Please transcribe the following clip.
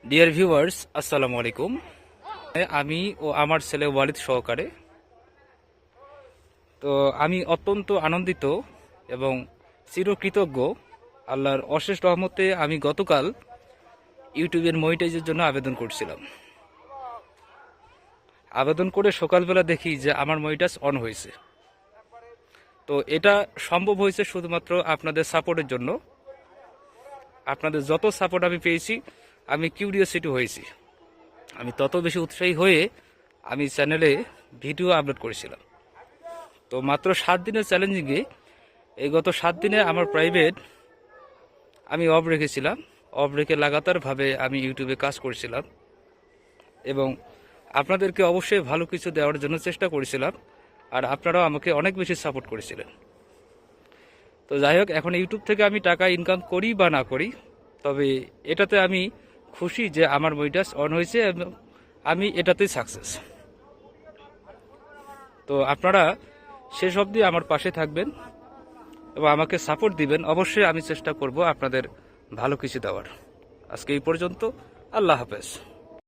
Dear viewers, আসসালামু আলাইকুম। আমি ও আমার ছেলে ওয়ালিদ সহকারে তো আমি অত্যন্ত আনন্দিত এবং চিরকৃতজ্ঞ। আল্লাহর অশেষ রহমতে আমি গতকাল ইউটিউবের মনিটাইজের জন্য আবেদন করছিলাম। আবেদন করে সকালবেলা দেখি যে আমার মনিটাইজ অন হয়েছে। তো এটা সম্ভব হয়েছে শুধুমাত্র আপনাদের সাপোর্টের জন্য। আপনাদের যত সাপোর্ট আমি পেয়েছি, আমি কিউরিওসিটি হয়েছি, আমি তত বেশি উৎসাহী হয়ে আমি চ্যানেলে ভিডিও আপলোড করেছিলাম। তো মাত্র 7 দিনের চ্যালেঞ্জিংয়ে এই গত 7 দিনে আমার প্রাইভেট আমি অফ রেখেছিলাম। অফ রেখে লাগাতারভাবে আমি ইউটিউবে কাজ করেছিলাম এবং আপনাদেরকে অবশ্যই ভালো কিছু দেওয়ার জন্য চেষ্টা করেছিলাম, আর আপনারাও আমাকে অনেক বেশি সাপোর্ট করেছিলেন। তো যাই হোক, এখন ইউটিউব থেকে আমি টাকা ইনকাম করি বা না করি, তবে এটাতে আমি খুশি যে আমার মনিটাইজ অন হয়েছে এবং আমি এটাতেই সাকসেস। তো আপনারা শেষ অবধি আমার পাশে থাকবেন এবং আমাকে সাপোর্ট দিবেন। অবশ্যই আমি চেষ্টা করব আপনাদের ভালো কিছু দেওয়ার। আজকে এই পর্যন্ত। আল্লাহ হাফেজ।